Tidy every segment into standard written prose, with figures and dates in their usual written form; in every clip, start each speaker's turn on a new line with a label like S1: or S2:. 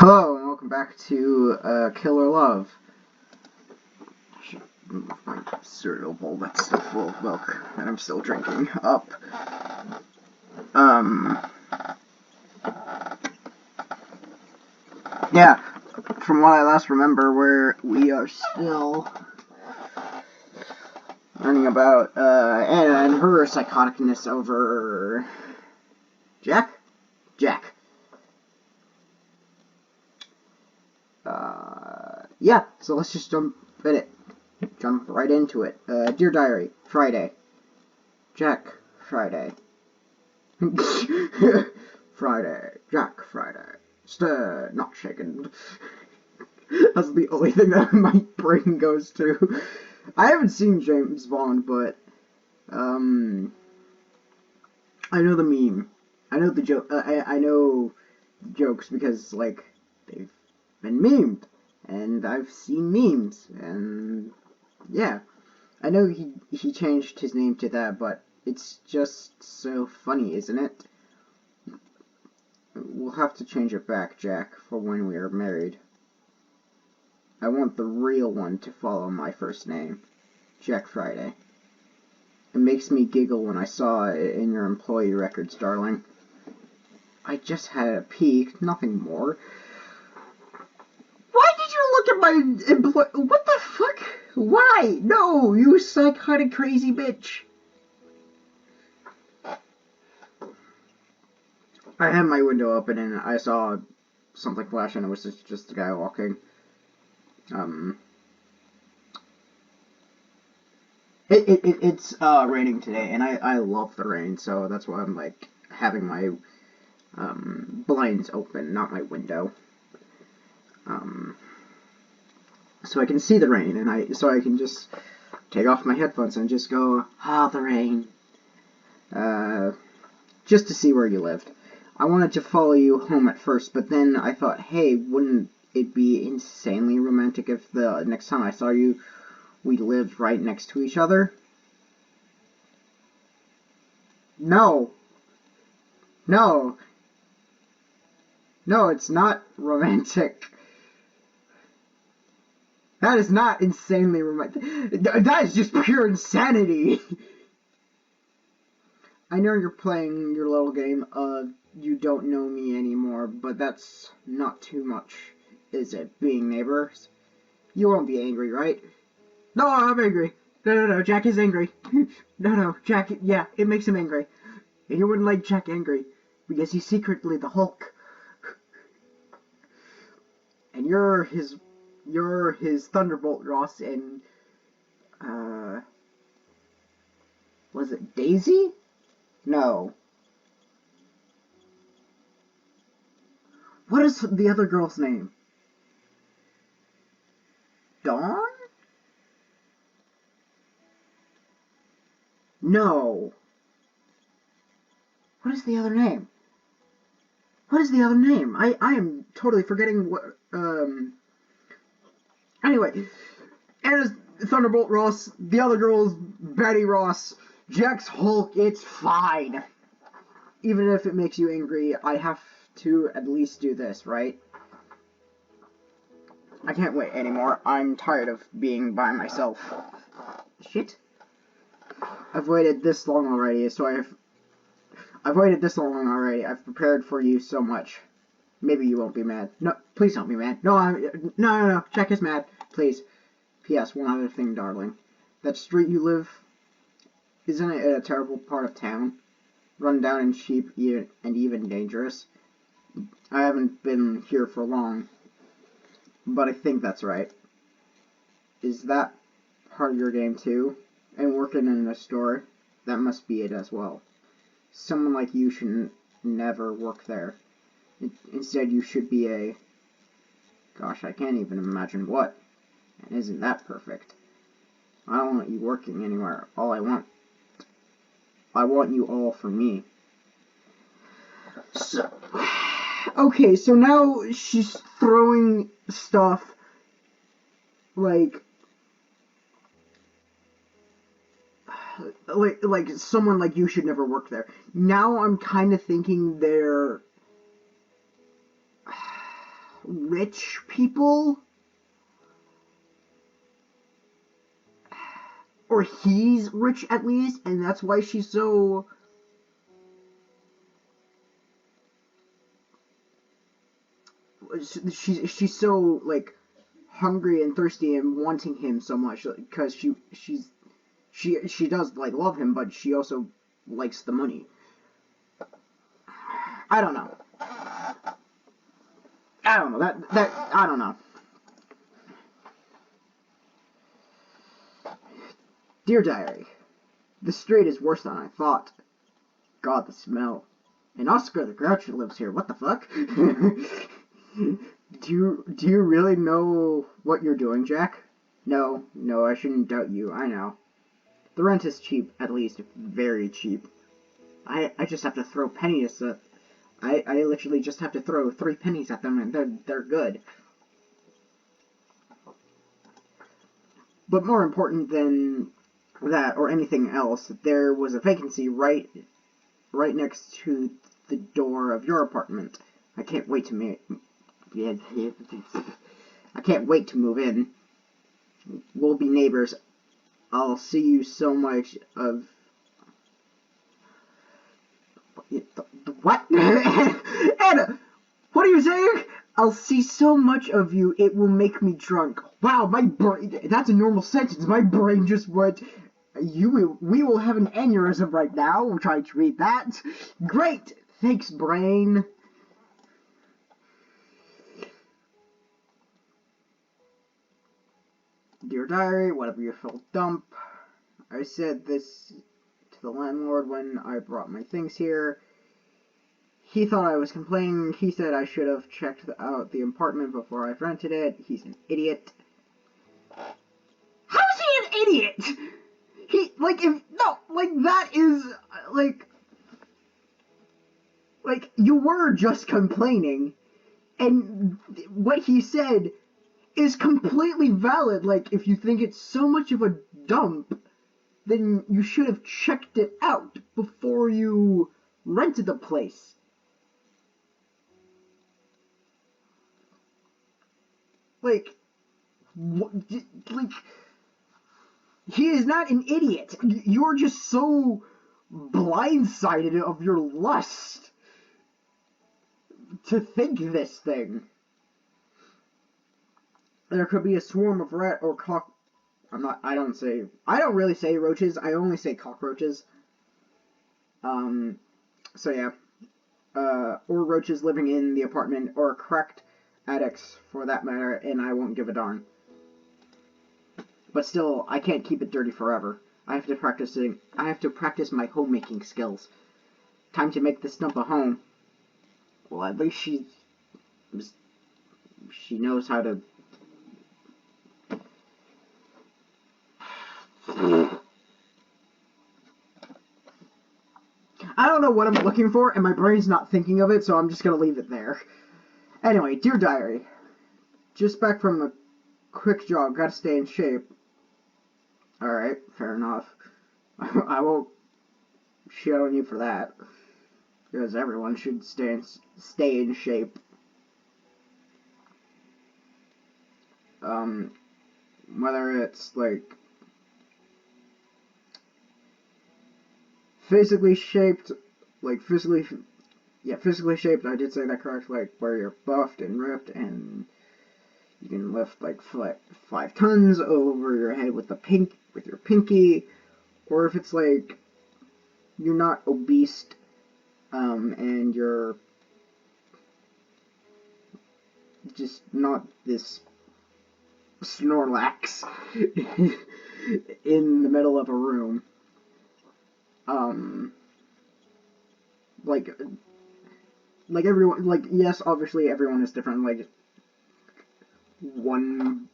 S1: Hello and welcome back to Killer Love. I should move my cereal bowl that's still full of milk and I'm still drinking up. Yeah, from what I last remember, we are still learning about Anna and her psychoticness over Jack. Yeah, so let's just jump right into it. Dear Diary, Friday. Jack, Friday. Friday, Jack, Friday. Stir, not shaken. That's the only thing that my brain goes to. I haven't seen James Bond, but, I know the meme. I know the joke. I know jokes because, like, they've been memed. And I've seen memes, and yeah. I know he changed his name to that, but it's just so funny, isn't it? We'll have to change it back, Jack, for when we are married. I want the real one to follow my first name, Jack Friday. It makes me giggle when I saw it in your employee records, darling. I just had a peek, nothing more. Why did you look at my employee? What the fuck? Why? No, you psychotic crazy bitch. I had my window open and I saw something flash and it was just a guy walking. It's raining today and I love the rain, so that's why I'm like having my blinds open, not my window. So I can see the rain and so I can just take off my headphones and just go, the rain. Just to see where you lived. I wanted to follow you home at first, but then I thought, hey, wouldn't it be insanely romantic if the next time I saw you, we lived right next to each other? No. No. No, it's not romantic. That is not insanely romantic. That is just pure insanity. I know you're playing your little game of you don't know me anymore, but that's not too much, is it, being neighbors? You won't be angry, right? No, I'm angry. No, Jack is angry. No, Jack, yeah, it makes him angry. And you wouldn't like Jack angry, because he's secretly the Hulk. And you're his Thunderbolt, Ross, and, was it Daisy? No. What is the other girl's name? Dawn? No. What is the other name? What is the other name? I am totally forgetting what, Anyway, Anna's Thunderbolt Ross, the other girl's Betty Ross, Jack's Hulk, it's fine. Even if it makes you angry, I have to at least do this, right? I can't wait anymore. I'm tired of being by myself. Shit. I've waited this long already, I've waited this long already. I've prepared for you so much. Maybe you won't be mad. No, please don't be mad. No. Jack is mad. Please. P.S. One other thing, darling. That street you live, isn't it a terrible part of town? Run down and cheap and even dangerous. I haven't been here for long, but I think that's right. Is that part of your game too? And working in a store, that must be it as well. Someone like you shouldn't never work there. Instead, you should be a... Gosh, I can't even imagine what. And isn't that perfect? I don't want you working anywhere. I want you all for me. So, okay, so now she's throwing stuff like someone like you should never work there. Now I'm kind of thinking they're rich people, or he's rich at least, and that's why she's so she's so like hungry and thirsty and wanting him so much because she does like love him, but she also likes the money. I don't know. I don't know. That I don't know. Dear Diary, the street is worse than I thought. God, the smell. And Oscar the Grouch lives here. What the fuck? Do you really know what you're doing, Jack? No, I shouldn't doubt you. I know. The rent is cheap, at least very cheap. I just have to throw pennies at. I literally just have to throw 3 pennies at them, and they're good. But more important than that or anything else, there was a vacancy right next to the door of your apartment. I can't wait to I can't wait to move in. We'll be neighbors. I'll see you so much of what? Anna, what are you saying? I'll see so much of you, it will make me drunk. Wow, my brain, that's a normal sentence. My brain just went, we will have an aneurysm right now. I'm trying to read that. Great. Thanks, brain. Dear Diary, whatever you feel, dump. I said this to the landlord when I brought my things here. He thought I was complaining. He said I should have checked out the apartment before I rented it. He's an idiot. How is he an idiot? That is, you were just complaining, and what he said is completely valid. Like, if you think it's so much of a dump, then you should have checked it out before you rented the place. He is not an idiot. You're just so blindsided of your lust to think this thing. There could be a swarm of rat or cock. I don't really say roaches. I only say cockroaches. So yeah. Or roaches living in the apartment, or cracked addicts for that matter, and I won't give a darn. But still, I can't keep it dirty forever. I have to practice my homemaking skills. Time to make this dump a home. Well, at least she knows how to. I don't know what I'm looking for, and my brain's not thinking of it, so I'm just gonna leave it there. Anyway, Dear Diary. Just back from a quick jog, gotta stay in shape. Alright, fair enough. I won't shit on you for that. Because everyone should stay in shape. Whether it's, physically shaped, physically shaped, I did say that correct, where you're buffed and ripped and you can lift 5 tons over your head with your pinky, or if it's you're not obese, and you're just not this Snorlax in the middle of a room. Everyone, yes, obviously everyone is different, one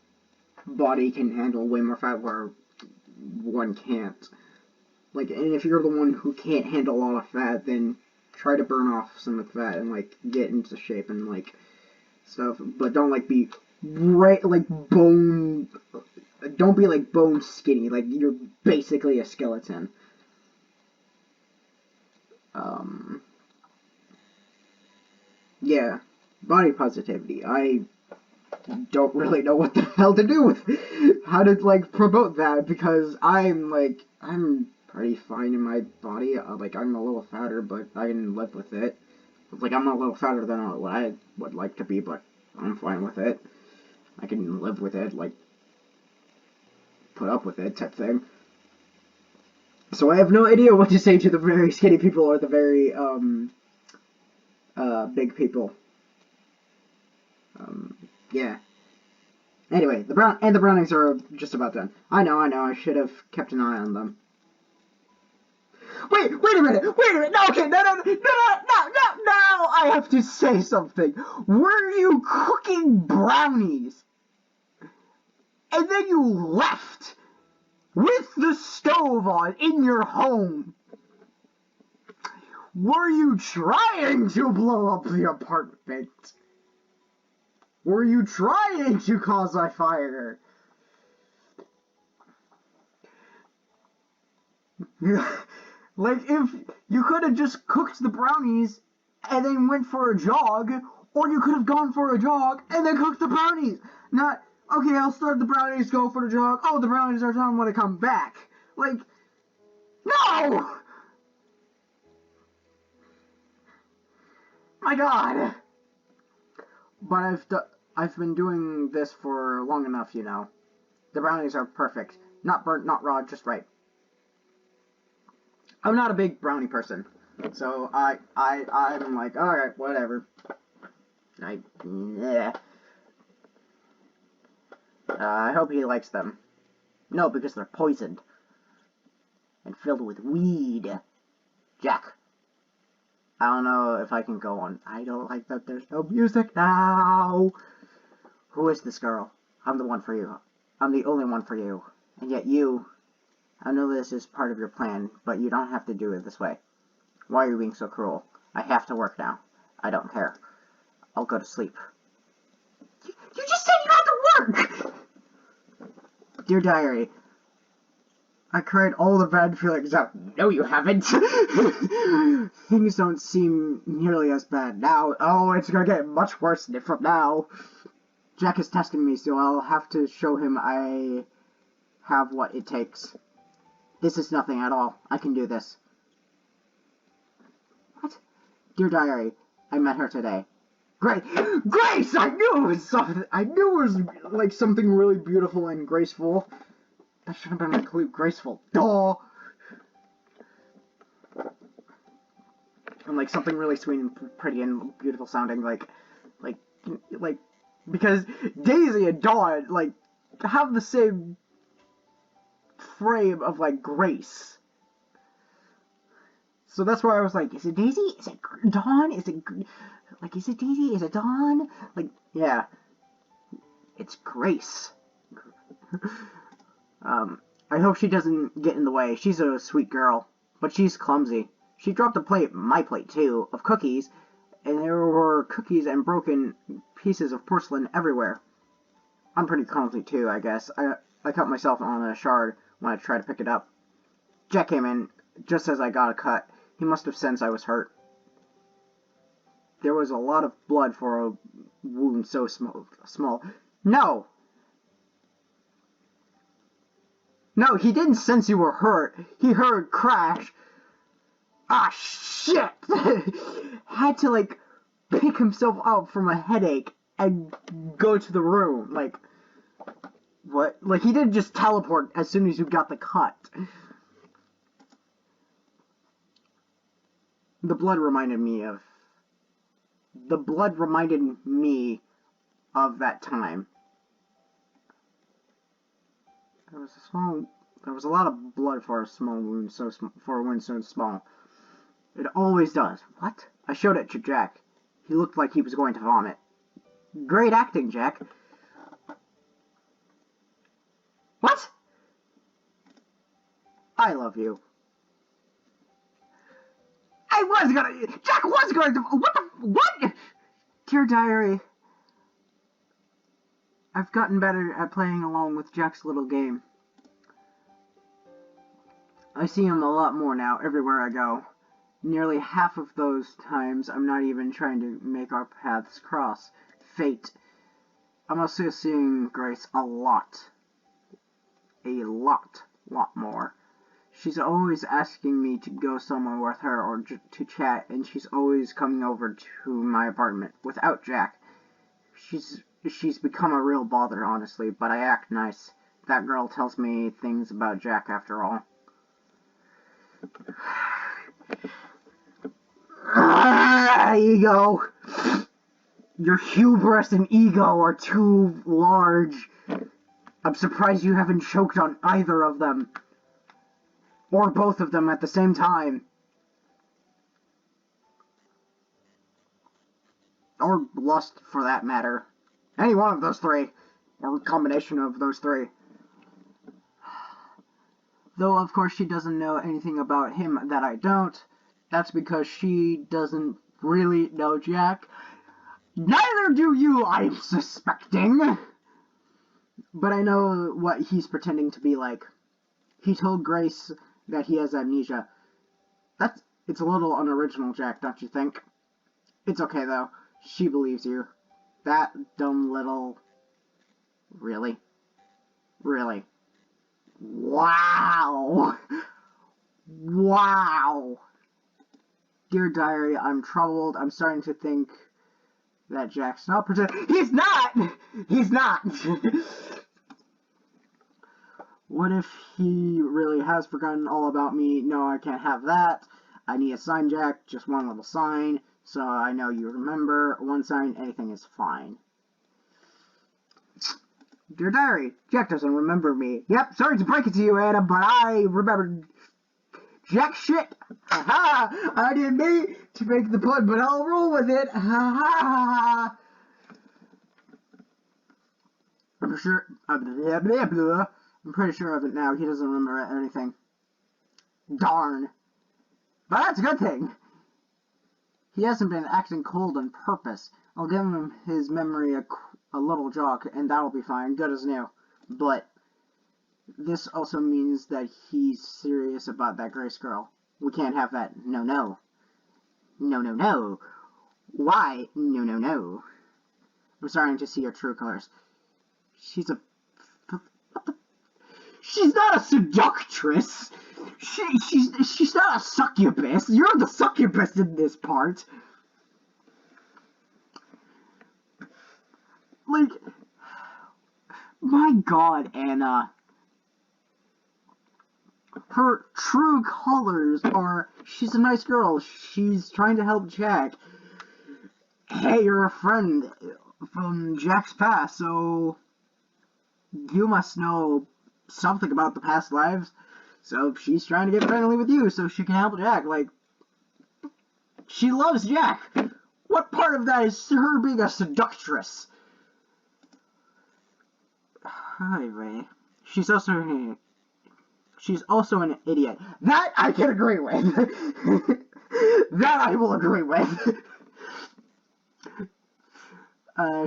S1: body can handle way more fat where one can't. And if you're the one who can't handle a lot of fat, then try to burn off some of the fat and, get into shape and, stuff. But don't, be bone... Don't be, bone skinny. You're basically a skeleton. Yeah. body positivity. I don't really know what the hell to do with how to like promote that because I'm pretty fine in my body. Like I'm a little fatter, but I can live with it. Like I'm a little fatter than what I would like to be, but I'm fine with it. I can live with it, like put up with it type thing. So I have no idea what to say to the very skinny people or the very big people. Yeah. Anyway, the brownies are just about done. I know, I should have kept an eye on them. Wait a minute, no, okay, no, I have to say something. Were you cooking brownies? And then you left with the stove on in your home. Were you trying to blow up the apartment? Were you trying to cause a fire? Like, if you could have just cooked the brownies and then went for a jog, or you could have gone for a jog and then cooked the brownies. Not, okay, I'll start the brownies, go for the jog. Oh, the brownies are done when I come back. Like, no! My God! But I've been doing this for long enough, you know. The brownies are perfect. Not burnt, not raw, just right. I'm not a big brownie person. So I'm like, alright, whatever. Yeah. I hope he likes them. No, because they're poisoned. And filled with weed. Jack. I don't know if I can go on. I don't like that there's no music now. Who is this girl? I'm the one for you. I'm the only one for you. And yet you... I know this is part of your plan, but you don't have to do it this way. Why are you being so cruel? I have to work now. I don't care. I'll go to sleep. You just said you had to work! Dear Diary, I cried all the bad feelings out. No, you haven't. Things don't seem nearly as bad now. Oh, it's gonna get much worse from now. Jack is testing me, so I'll have to show him I have what it takes. This is nothing at all. I can do this. What? Dear Diary, I met her today. Grace! I knew it was something. I knew it was like something really beautiful and graceful. That should have been my clue. Graceful. Duh! And like something really sweet and pretty and beautiful sounding, like, because Daisy and Dawn, like, have the same frame of, like, grace. So that's why I was like, is it Daisy? Is it Dawn? Is it, like, is it Daisy? Is it Dawn? Like, yeah. It's Grace. I hope she doesn't get in the way. She's a sweet girl, but she's clumsy. She dropped a plate, my plate too, of cookies, and there were cookies and broken pieces of porcelain everywhere. I'm pretty clumsy too, I guess. I cut myself on a shard when I tried to pick it up. Jack came in just as I got a cut. He must have sensed I was hurt. There was a lot of blood for a wound so small. No! No, he didn't sense you were hurt. He heard crash. Ah, shit! Had to, like, pick himself up from a headache and go to the room. Like, what? Like, he didn't just teleport as soon as you got the cut. The blood reminded me of that time. There was a lot of blood for a wound so small. It always does. What? I showed it to Jack. He looked like he was going to vomit. Great acting, Jack. What? I love you. Jack was going to, what? Dear Diary, I've gotten better at playing along with Jack's little game. I see him a lot more now, everywhere I go. Nearly half of those times, I'm not even trying to make our paths cross. Fate. I'm also seeing Grace a lot. A lot more. She's always asking me to go somewhere with her or to chat, and she's always coming over to my apartment without Jack. She's become a real bother, honestly, but I act nice. That girl tells me things about Jack after all. Ego! Your hubris and ego are too large. I'm surprised you haven't choked on either of them. Or both of them at the same time. Or lust, for that matter. Any one of those three. Or a combination of those three. Though, of course, she doesn't know anything about him that I don't. That's because she doesn't really know Jack. Neither do you, I'm suspecting! But I know what he's pretending to be like. He told Grace that he has amnesia. It's a little unoriginal, Jack, don't you think? It's okay, though. She believes you. That dumb little... Really? Really? Wow! Wow! Dear Diary, I'm troubled. I'm starting to think that Jack's not pretending. He's not! He's not! What if he really has forgotten all about me? No, I can't have that. I need a sign, Jack. Just one little sign. So I know you remember. One sign, anything is fine. Dear Diary, Jack doesn't remember me. Yep, sorry to break it to you, Anna, but I remember Jack shit. Ha ha! I didn't mean to make the pun, but I'll roll with it. Ha ha ha! I'm sure. I'm pretty sure of it now. He doesn't remember anything. Darn. But that's a good thing. He hasn't been acting cold on purpose. I'll give him his memory a little jog, and that'll be fine. Good as new. But this also means that he's serious about that Grace girl. We can't have that. No, no. No, no, no. Why? No, no, no. I'm starting to see her true colors. She's not a seductress. She's not a succubus. You're the succubus in this part. Like, my God, Anna. Her true colors are, she's a nice girl. She's trying to help Jack. Hey, you're a friend from Jack's past, so you must know something about the past lives. So she's trying to get friendly with you so she can help Jack. Like, she loves Jack. What part of that is her being a seductress? Anyway, she's also an idiot. That I can agree with. That I will agree with.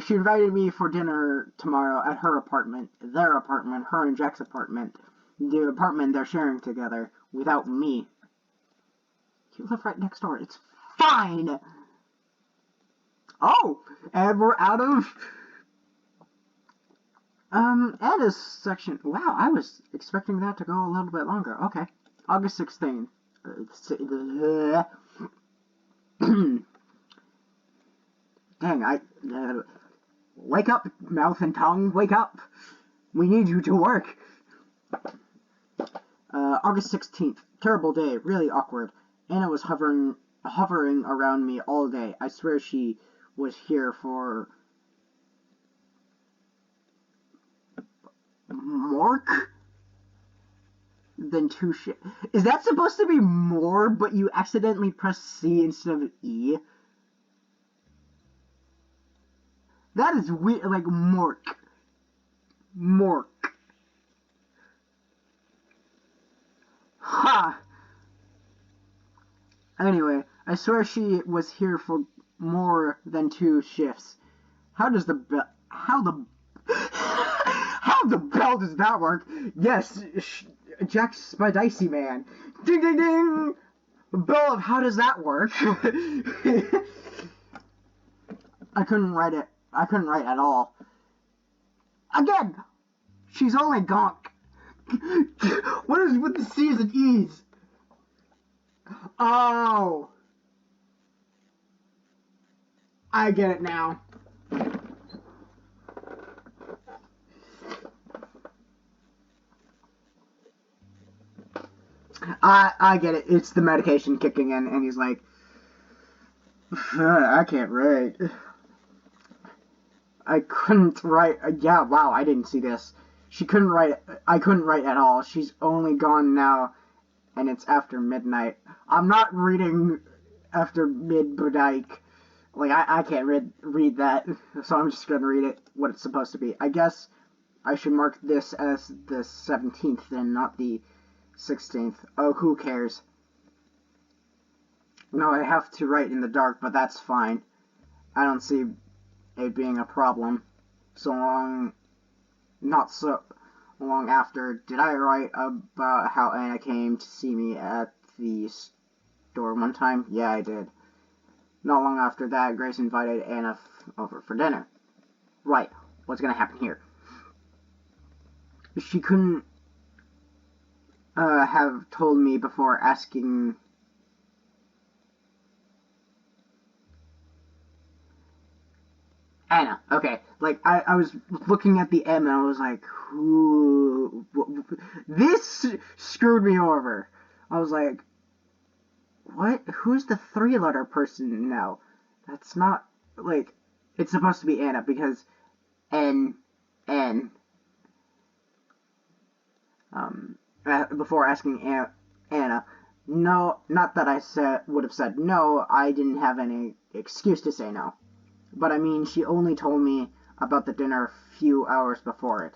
S1: She invited me for dinner tomorrow at her apartment, their apartment, her and Jack's apartment, the apartment they're sharing together, without me. You live right next door. It's fine. Oh, and we're out of Anna's section. Wow, I was expecting that to go a little bit longer. Okay, August 16th. Dang, wake up, mouth and tongue, wake up. We need you to work. August 16th. Terrible day, really awkward. Anna was hovering around me all day. I swear she was here for more than two shit. Is that supposed to be more, but you accidentally press C instead of E? That is weird, like Mork. Mork. Ha! Anyway, I swear she was here for more than two shifts. How the bell does that work? Yes, Jack's my dicey man. Ding ding ding! Bill, how does that work? I couldn't write it. I couldn't write at all. Again, she's only gone. What is with the C's and E's? Oh. I get it now. I get it. It's the medication kicking in, and he's like, I can't write. I couldn't write. Yeah, wow, I didn't see this. She couldn't write. I couldn't write at all. She's only gone now, and it's after midnight. I'm not reading after midnight. Like, I can't read that, so I'm just gonna read it what it's supposed to be. I guess I should mark this as the 17th then, not the 16th. Oh, who cares? No, I have to write in the dark, but that's fine. I don't see it being a problem. So long, not so long after, did I write about how Anna came to see me at the store one time? Yeah, I did. Not long after that, Grace invited Anna over for dinner. Right, what's gonna happen here? She couldn't have told me before asking. Anna, okay. Like, I was looking at the M and I was like, who. This screwed me over. I was like, what? Who's the 3-letter person now? That's not. Like, it's supposed to be Anna because N. Before asking Anna. No, not that I would have said no. I didn't have any excuse to say no. But I mean, she only told me about the dinner a few hours before it.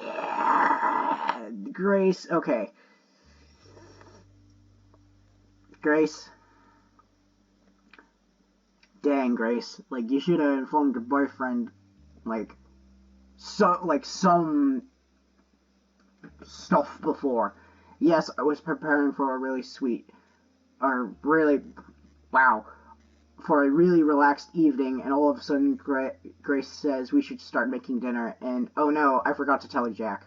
S1: Yeah, Grace. Okay, Grace. Dang, Grace. Like, you should have informed your boyfriend. Like, some stuff before. Yes, I was preparing for a really sweet, or really, wow, for a really relaxed evening, and all of a sudden Grace says we should start making dinner, and oh no, I forgot to tell Jack.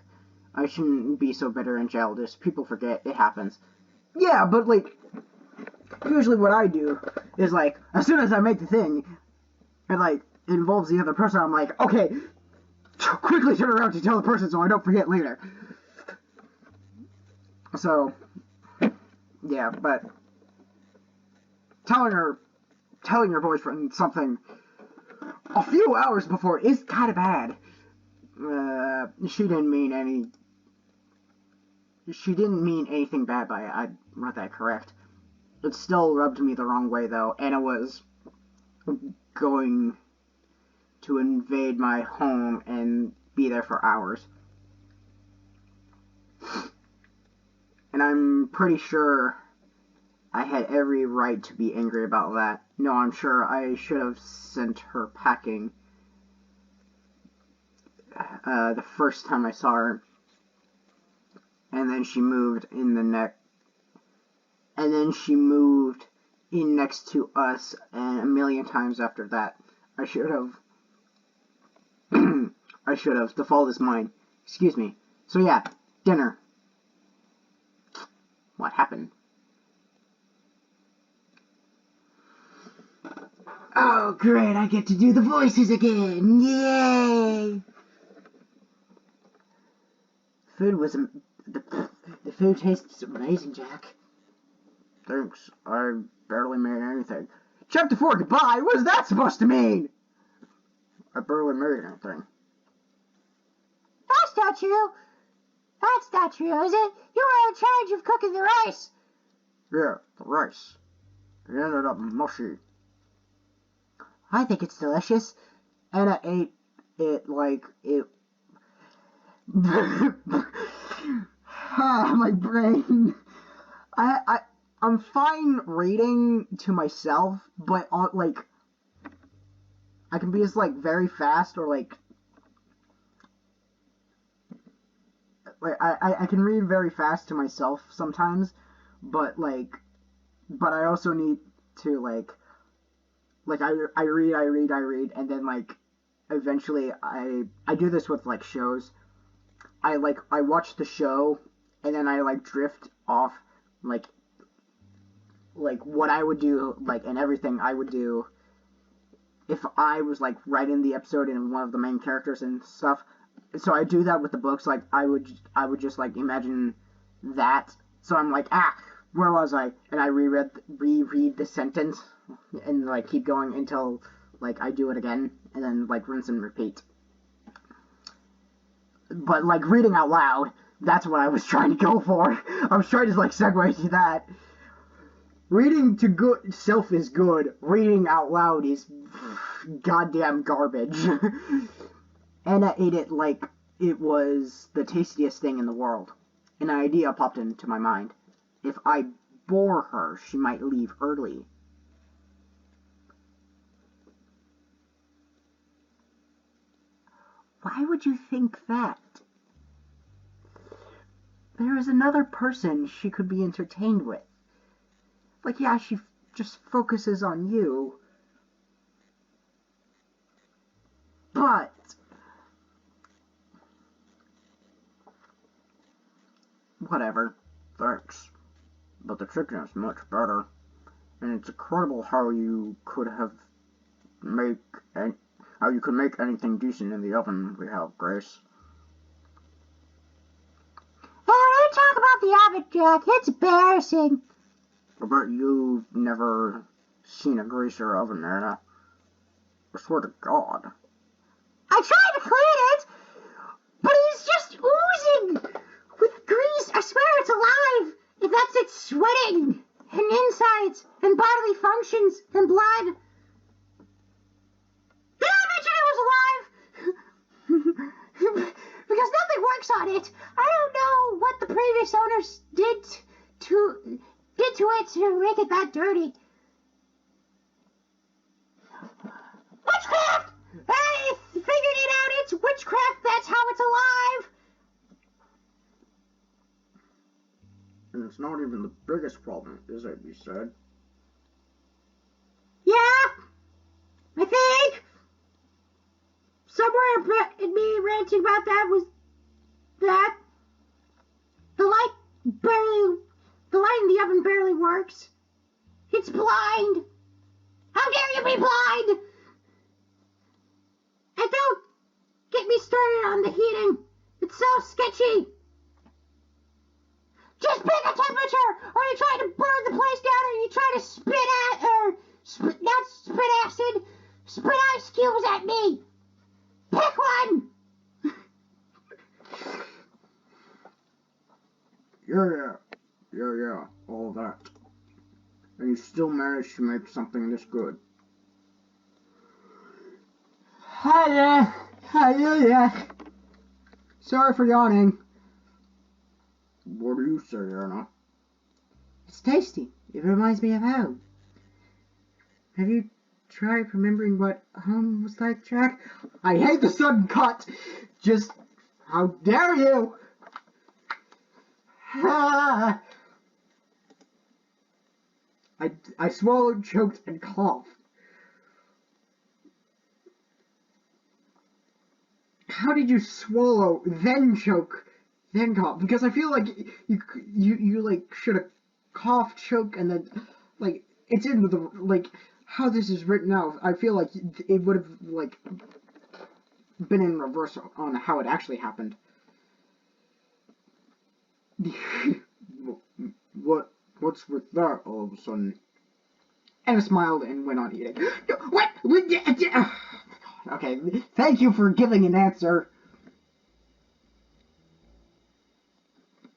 S1: I shouldn't be so bitter and childish. People forget. It happens. Yeah, but like, usually what I do is like, as soon as I make the thing, and like, it involves the other person, I'm like, okay, quickly turn around to tell the person so I don't forget later. So, yeah, but telling your boyfriend something a few hours before is kind of bad. She didn't mean anything bad by it. I read that correct. It still rubbed me the wrong way, though. Anna was going to invade my home and be there for hours. And I'm pretty sure I had every right to be angry about that. No, I'm sure I should have sent her packing the first time I saw her. And then she moved in next to us, and a million times after that. I should have. The fault is mine. Excuse me. So yeah, dinner. What happened? Oh, great, I get to do the voices again. Yay! The food tastes amazing, Jack. Thanks. I barely made anything. Chapter 4, goodbye? What is that supposed to mean? I barely made anything.
S2: That's not true. That's not true, is it? You were in charge of cooking the rice.
S1: Yeah, the rice. It ended up mushy.
S2: I think it's delicious.
S1: Anna ate it like it... My brain. I'm fine reading to myself, but like, I can be just like very fast or like I can read very fast to myself sometimes, but I also need to I read, and then eventually I do this with shows. I watch the show, and then I drift off like what I would do and everything I would do if I was writing the episode and one of the main characters and stuff. So I do that with the books. I would just imagine that. So I'm where was I? And I reread the sentence and keep going until I do it again, and then rinse and repeat. But reading out loud, that's what I was trying to go for. I was trying to segue to that. Reading to good self is good. Reading out loud is goddamn garbage. Anna ate it like it was the tastiest thing in the world. An idea popped into my mind. If I bore her, she might leave early. Why would you think that? There is another person she could be entertained with. Yeah, she just focuses on you. But whatever. Thanks. But the chicken is much better. And it's incredible how you could make anything decent in the oven we have, Grace.
S2: Hey, don't talk about the oven, Jack. It's embarrassing.
S1: I bet you've never seen a greaser oven, Anna. I swear to God.
S2: I tried to clean it, but it's just oozing with grease. I swear it's alive. If that's it, sweating and insides and bodily functions and blood. Did I mention it was alive? Because nothing works on it. I don't know what the previous owners did to it to make it that dirty. Witchcraft! I figured it out. It's witchcraft. That's how it's alive.
S1: And it's not even the biggest problem, is it, you said?
S2: Yeah, I think. Somewhere in me ranting about that was that the light in the oven barely works. It's blind. How dare you be blind? And don't get me started on the heating. It's so sketchy. Just pick a temperature, or you try to burn the place down, or you try to spit ice cubes at me. Pick one.
S1: Yeah, all that. And you still managed to make something this good. Hi. Sorry for yawning. What do you say, Anna? It's tasty. It reminds me of home. Have you tried remembering what home was like, Jack? I hate the sudden cut. Just, how dare you? I swallowed, choked, and coughed. How did you swallow, then choke, then cough? Because I feel like you should have coughed, choked, and then it's in with the how this is written out. I feel like it would have been in reverse on how it actually happened. What's with that all of a sudden? Anna smiled and went on eating. What? Okay, thank you for giving an answer.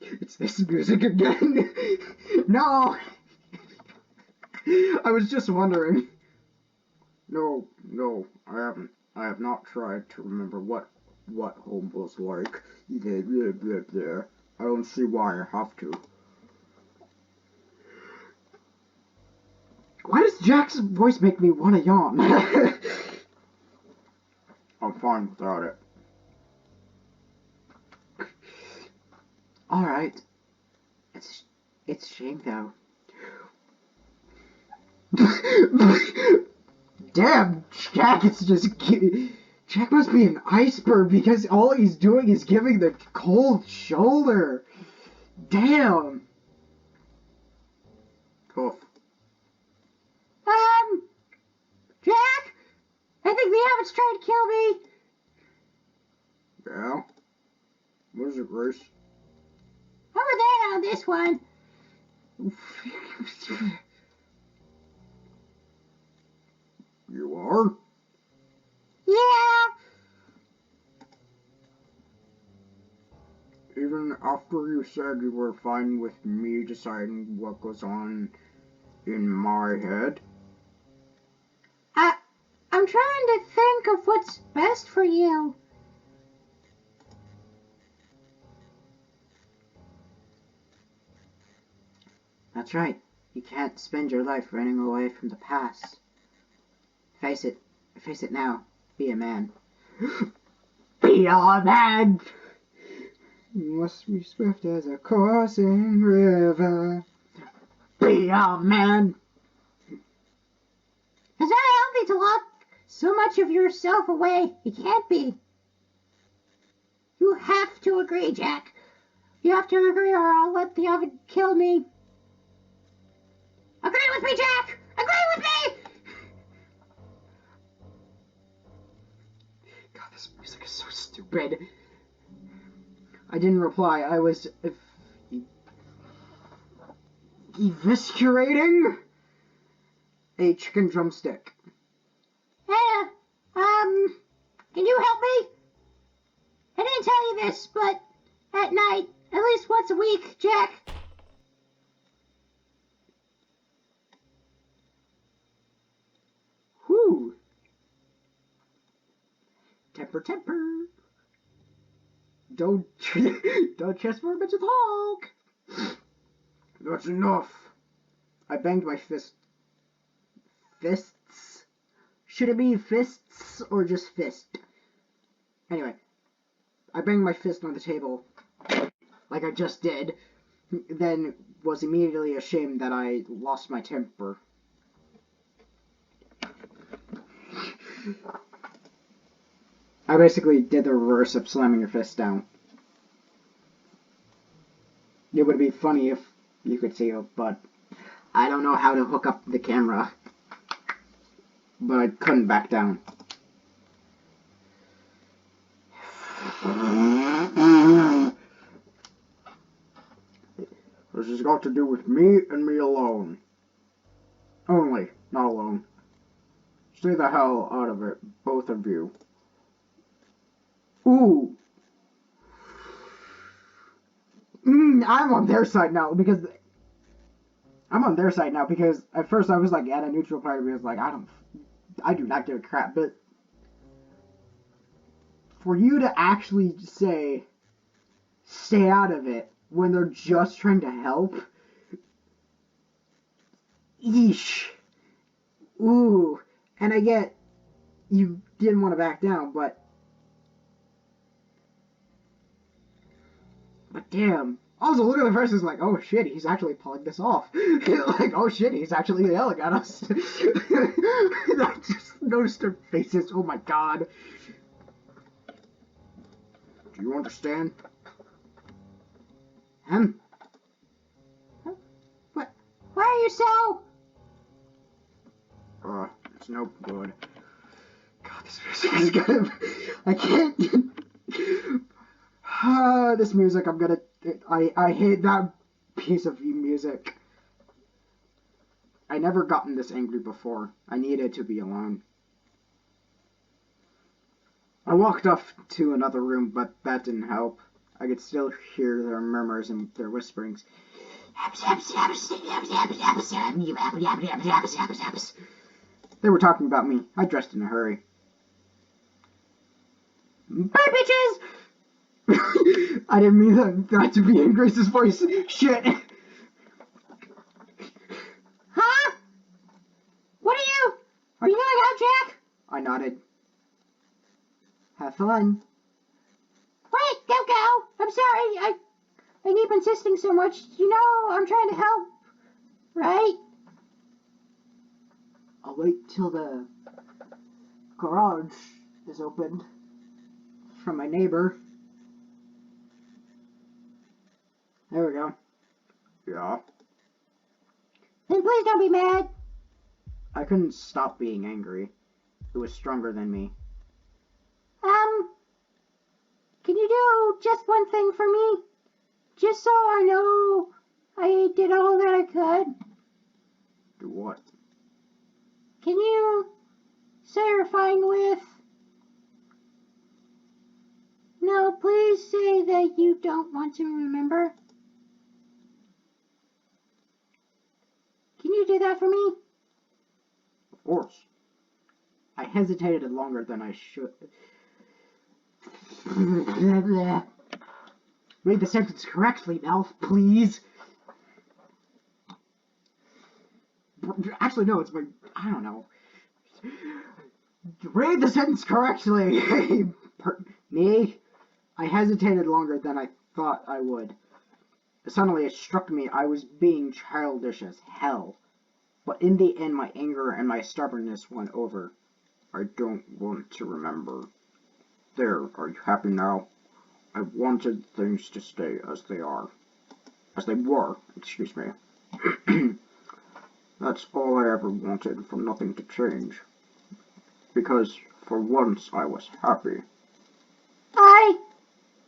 S1: It's this music again. No! I was just wondering. No, I haven't. I have not tried to remember what home was like. I don't see why I have to. Why does Jack's voice make me want to yawn? I'm fine without it. Alright. It's It's a shame, though. Damn, Jack, Jack must be an iceberg because all he's doing is giving the cold shoulder. Damn. Cool.
S2: Jack? I think the abbot's trying to kill me.
S1: Yeah? What is it, Grace?
S2: Over there on this one.
S1: You are?
S2: Yeah.
S1: Even after you said you were fine with me deciding what goes on in my head?
S2: I'm trying to think of what's best for you.
S1: That's right. You can't spend your life running away from the past. Face it. Face it now. Be a man. Be a man! You must be swift as a coursing river. Be a man!
S2: It's not healthy to lock so much of yourself away. You can't be. You have to agree, Jack. You have to agree or I'll let the oven kill me. Agree with me, Jack! Agree with me!
S1: God, this music is so stupid. I didn't reply. I was eviscerating a chicken drumstick.
S2: Hey, can you help me? I didn't tell you this, but at night, at least once a week, Jack.
S1: Whew. Temper. Don't chest for a bitch of Hulk. That's enough. I banged my fists. Should it be fists or just fist? Anyway, I banged my fist on the table like I just did, then was immediately ashamed that I lost my temper. I basically did the reverse of slamming your fist down. It would be funny if you could see it, but I don't know how to hook up the camera. But I couldn't back down. This has got to do with me and me alone. Only, not alone. Stay the hell out of it, both of you. Ooh. I'm on their side now because at first I was like at a neutral party because like I do not give a crap, but for you to actually say stay out of it when they're just trying to help, yeesh. Ooh. And I get you didn't want to back down, but damn. Also, look at the verses like, oh shit, he's actually pulling this off. Like, oh shit, he's actually yelling at us. I just noticed their faces. Oh my god. Do you understand?
S2: What? Why are you so?
S1: It's no good. God, this music is gonna. I can't. This music, I hate that piece of music. I never gotten this angry before. I needed to be alone. I walked off to another room, but that didn't help. I could still hear their murmurs and their whisperings. They were talking about me. I dressed in a hurry. Bye, bitches! I didn't mean that to be in Grace's voice. Shit.
S2: Huh? What are you? Are you going out, Jack?
S1: I nodded. Have fun.
S2: Wait, don't go. I'm sorry. I I keep insisting so much. You know, I'm trying to help, right?
S1: I'll wait till the garage is opened from my neighbor. There we go. Yeah.
S2: Then please don't be mad.
S1: I couldn't stop being angry. It was stronger than me.
S2: Can you do just one thing for me? Just so I know I did all that I could.
S1: Do what?
S2: Can you say you're fine with... No, please say that you don't want to remember. Can you do that for me?
S1: Of course. I hesitated longer than I should. Read the sentence correctly, Mouth, please. Actually, no, it's my... I don't know. Read the sentence correctly! Me? I hesitated longer than I thought I would. Suddenly it struck me I was being childish as hell. But in the end, my anger and my stubbornness won over. I don't want to remember. There, are you happy now? I wanted things to stay as they are. As they were, excuse me. That's all I ever wanted, for nothing to change. Because, for once, I was happy.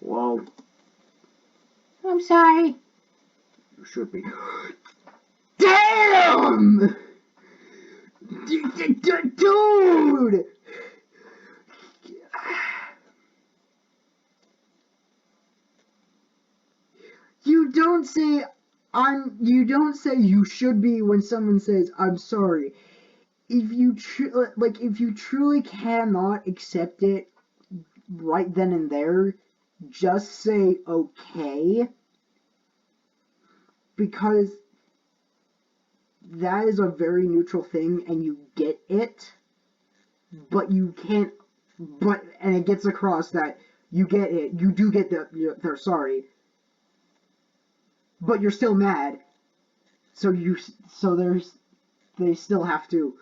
S1: Well,
S2: I'm sorry.
S1: you should be. Damn! Dude! You don't say you don't say you should be when someone says I'm sorry. If you if you truly cannot accept it right then and there, just say okay, because that is a very neutral thing and you get it, but you can't, and it gets across that you get it, you do get they're sorry, but you're still mad, so they still have to,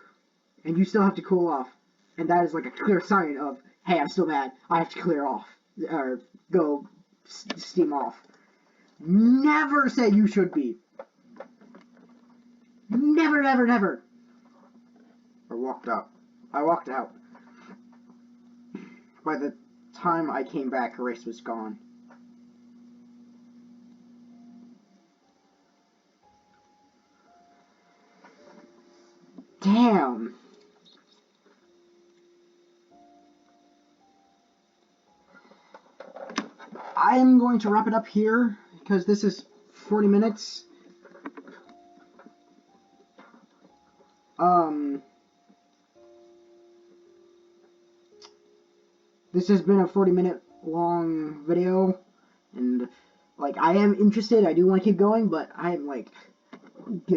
S1: and you still have to cool off, and that is like a clear sign of, hey, I'm still mad, I have to clear off, or go steam off. Never say you should be. Never, never, never. I walked out. By the time I came back, Grace was gone. Damn. I'm going to wrap it up here, because this is 40 minutes. This has been a 40-minute long video, and, like, I am interested, I do want to keep going, but I'm, like,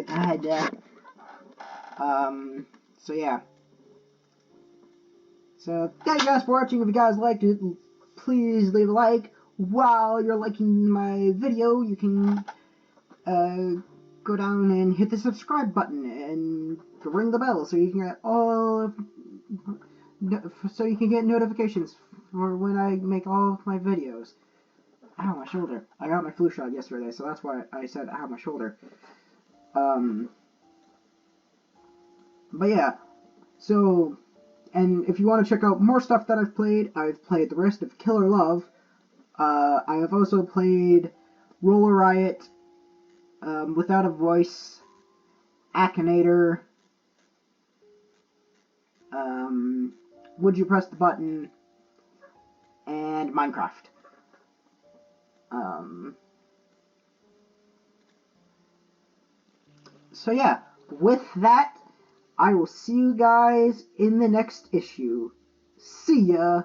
S1: God, so yeah. So, thank you guys for watching. If you guys liked it, please leave a like. While you're liking my video, you can, go down and hit the subscribe button and ring the bell so you can get notifications for when I make all of my videos. Ow, my shoulder. I got my flu shot yesterday, so that's why I said ow, my shoulder. But yeah, so, and if you want to check out more stuff that I've played the rest of Killer Love. I have also played Roller Riot, Without a Voice, Akinator, Would You Press the Button, and Minecraft. So yeah, with that, I will see you guys in the next issue. See ya!